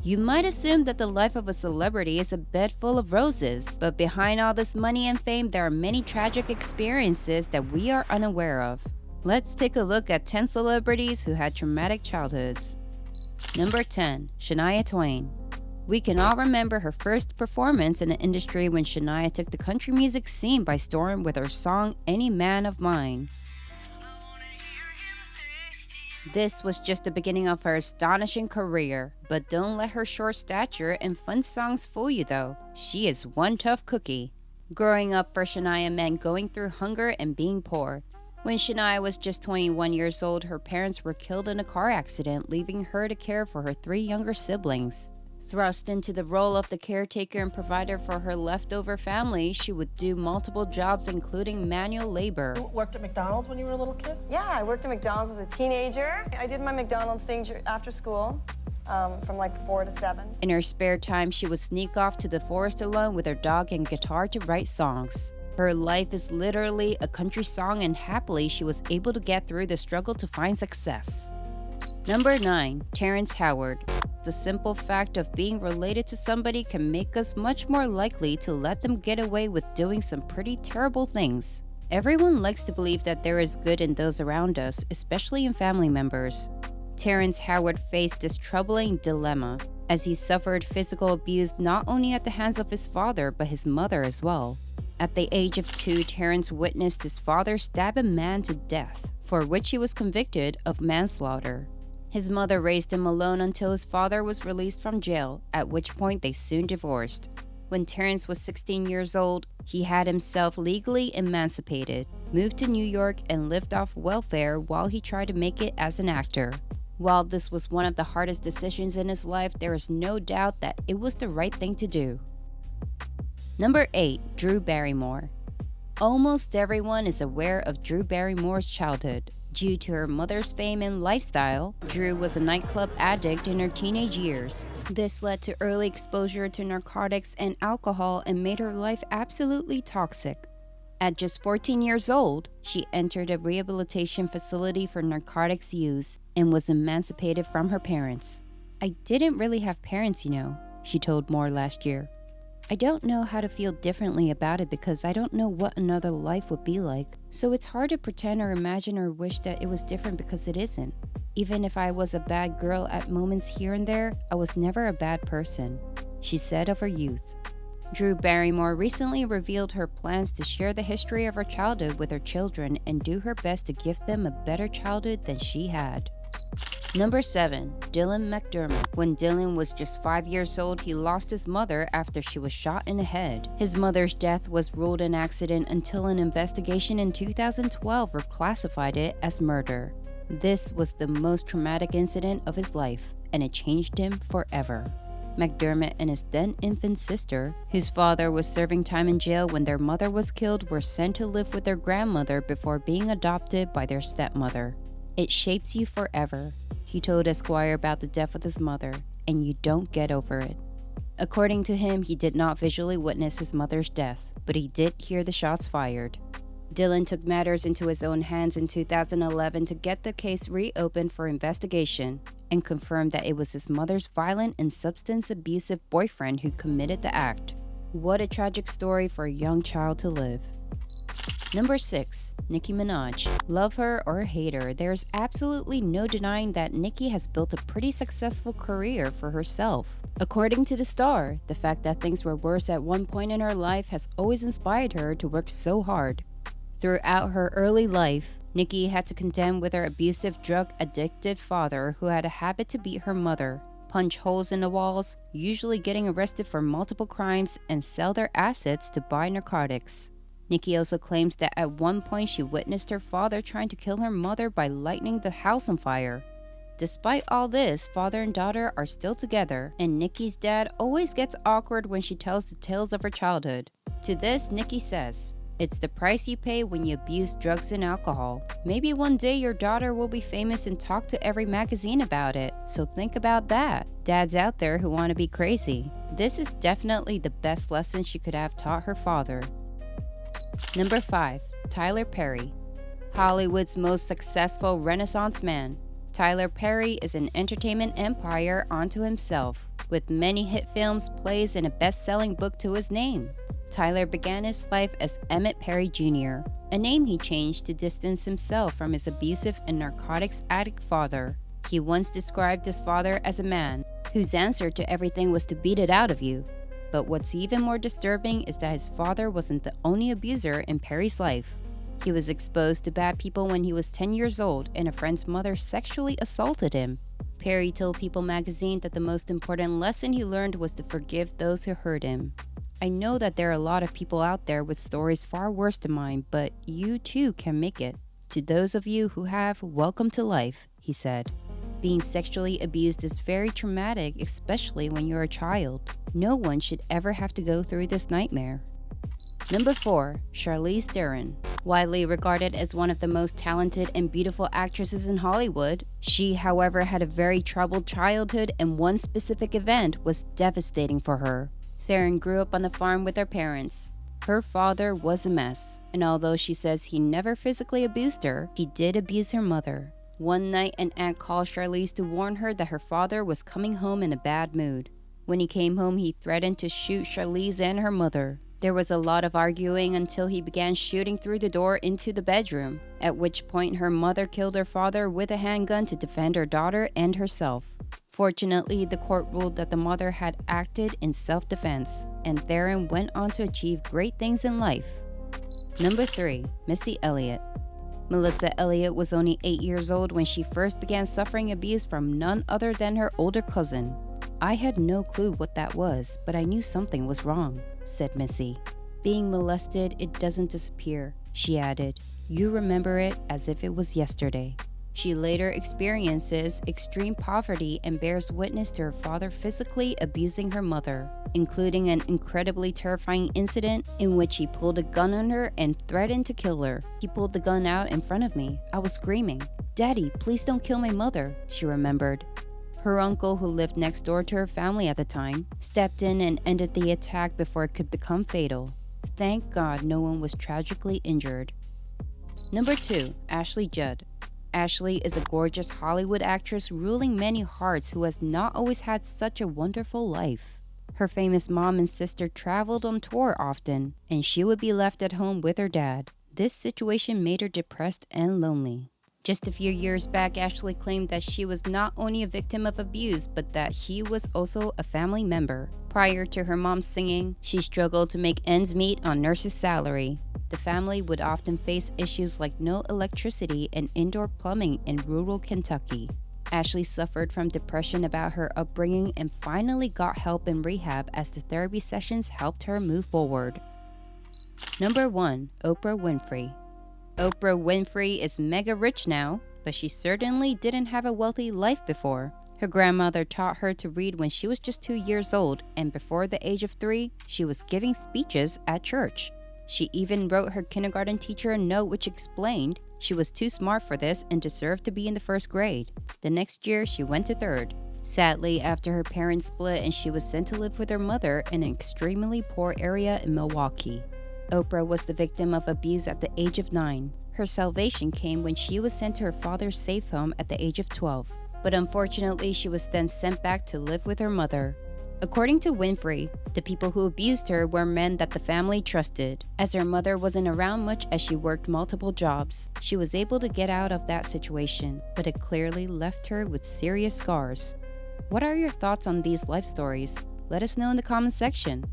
You might assume that the life of a celebrity is a bed full of roses, but behind all this money and fame, there are many tragic experiences that we are unaware of. Let's take a look at 10 celebrities who had traumatic childhoods. Number 10. Shania Twain. We can all remember her first performance in the industry when Shania took the country music scene by storm with her song Any Man of Mine. This was just the beginning of her astonishing career, but don't let her short stature and fun songs fool you though. She is one tough cookie. Growing up for Shania meant going through hunger and being poor. When Shania was just 21 years old, her parents were killed in a car accident, leaving her to care for her 3 younger siblings. Thrust into the role of the caretaker and provider for her leftover family, she would do multiple jobs including manual labor. You worked at McDonald's when you were a little kid? Yeah, I worked at McDonald's as a teenager. I did my McDonald's thing after school, from like 4 to 7. In her spare time, she would sneak off to the forest alone with her dog and guitar to write songs. Her life is literally a country song, and happily she was able to get through the struggle to find success. Number 9. Terrence Howard. The simple fact of being related to somebody can make us much more likely to let them get away with doing some pretty terrible things. Everyone likes to believe that there is good in those around us, especially in family members. Terrence Howard faced this troubling dilemma, as he suffered physical abuse not only at the hands of his father but his mother as well. At the age of 2, Terrence witnessed his father stab a man to death, for which he was convicted of manslaughter. His mother raised him alone until his father was released from jail, at which point they soon divorced. When Terrence was 16 years old, he had himself legally emancipated, moved to New York, and lived off welfare while he tried to make it as an actor. While this was one of the hardest decisions in his life, there is no doubt that it was the right thing to do. Number 8. Drew Barrymore. Almost everyone is aware of Drew Barrymore's childhood. Due to her mother's fame and lifestyle, Drew was a nightclub addict in her teenage years. This led to early exposure to narcotics and alcohol and made her life absolutely toxic. At just 14 years old, she entered a rehabilitation facility for narcotics use and was emancipated from her parents. "I didn't really have parents, she told Moore last year. "I don't know how to feel differently about it because I don't know what another life would be like. So it's hard to pretend or imagine or wish that it was different because it isn't. Even if I was a bad girl at moments here and there, I was never a bad person," she said of her youth. Drew Barrymore recently revealed her plans to share the history of her childhood with her children and do her best to give them a better childhood than she had. Number 7. Dylan McDermott. When Dylan was just 5 years old, he lost his mother after she was shot in the head. His mother's death was ruled an accident until an investigation in 2012 reclassified it as murder. This was the most traumatic incident of his life, and it changed him forever. McDermott and his then infant sister, whose father was serving time in jail when their mother was killed, were sent to live with their grandmother before being adopted by their stepmother. "It shapes you forever," he told Esquire about the death of his mother, "and you don't get over it." According to him, he did not visually witness his mother's death, but he did hear the shots fired. Dylan took matters into his own hands in 2011 to get the case reopened for investigation and confirmed that it was his mother's violent and substance abusive boyfriend who committed the act. What a tragic story for a young child to live. Number 6. Nicki Minaj. Love her or hate her, there's absolutely no denying that Nicki has built a pretty successful career for herself. According to the star, the fact that things were worse at one point in her life has always inspired her to work so hard. Throughout her early life, Nicki had to contend with her abusive, drug-addicted father who had a habit to beat her mother, punch holes in the walls, usually getting arrested for multiple crimes, and sell their assets to buy narcotics. Nicki also claims that at one point she witnessed her father trying to kill her mother by lighting the house on fire. Despite all this, father and daughter are still together, and Nicki's dad always gets awkward when she tells the tales of her childhood. To this, Nicki says, "It's the price you pay when you abuse drugs and alcohol. Maybe one day your daughter will be famous and talk to every magazine about it, so think about that. Dads out there who want to be crazy." This is definitely the best lesson she could have taught her father. Number 5. Tyler Perry. Hollywood's most successful Renaissance man, Tyler Perry is an entertainment empire unto himself. with many hit films, plays, and a best-selling book to his name. Tyler began his life as Emmett Perry Jr., a name he changed to distance himself from his abusive and narcotics addict father. He once described his father as a man whose answer to everything was to beat it out of you. But what's even more disturbing is that his father wasn't the only abuser in Perry's life. He was exposed to bad people when he was 10 years old, and a friend's mother sexually assaulted him. Perry told People magazine that the most important lesson he learned was to forgive those who hurt him. I know that there are a lot of people out there with stories far worse than mine, but you too can make it. To those of you who have, welcome to life, he said. Being sexually abused is very traumatic, especially when you're a child. No one should ever have to go through this nightmare. Number 4. Charlize Theron. Widely regarded as one of the most talented and beautiful actresses in Hollywood, she, however, had a very troubled childhood, and one specific event was devastating for her. Theron grew up on the farm with her parents. Her father was a mess, and although she says he never physically abused her, he did abuse her mother. One night, an aunt called Charlize to warn her that her father was coming home in a bad mood. When he came home, he threatened to shoot Charlize and her mother. There was a lot of arguing until he began shooting through the door into the bedroom, at which point her mother killed her father with a handgun to defend her daughter and herself. Fortunately, the court ruled that the mother had acted in self-defense, and Theron went on to achieve great things in life. Number 3. Missy Elliott. Melissa Elliott was only 8 years old when she first began suffering abuse from none other than her older cousin. "I had no clue what that was, but I knew something was wrong," said Missy. "Being molested, it doesn't disappear," she added. "You remember it as if it was yesterday." She later experiences extreme poverty and bears witness to her father physically abusing her mother, including an incredibly terrifying incident in which he pulled a gun on her and threatened to kill her. "He pulled the gun out in front of me. I was screaming, 'Daddy, please don't kill my mother,'" she remembered. Her uncle, who lived next door to her family at the time, stepped in and ended the attack before it could become fatal. Thank God no one was tragically injured. Number 2. Ashley Judd. Ashley is a gorgeous Hollywood actress ruling many hearts who has not always had such a wonderful life. Her famous mom and sister traveled on tour often, and she would be left at home with her dad. This situation made her depressed and lonely. Just a few years back, Ashley claimed that she was not only a victim of abuse, but that he was also a family member. Prior to her mom singing, she struggled to make ends meet on nurse's salary. The family would often face issues like no electricity and indoor plumbing in rural Kentucky. Ashley suffered from depression about her upbringing and finally got help in rehab as the therapy sessions helped her move forward. Number 1. Oprah Winfrey. Oprah Winfrey is mega rich now, but she certainly didn't have a wealthy life before. Her grandmother taught her to read when she was just 2 years old, and before the age of 3, she was giving speeches at church. She even wrote her kindergarten teacher a note which explained she was too smart for this and deserved to be in the first grade. The next year, she went to 3rd. Sadly, after her parents split and she was sent to live with her mother in an extremely poor area in Milwaukee. Oprah was the victim of abuse at the age of 9. Her salvation came when she was sent to her father's safe home at the age of 12. But unfortunately, she was then sent back to live with her mother. According to Winfrey, the people who abused her were men that the family trusted. As her mother wasn't around much as she worked multiple jobs, she was able to get out of that situation, but it clearly left her with serious scars. What are your thoughts on these life stories? Let us know in the comment section.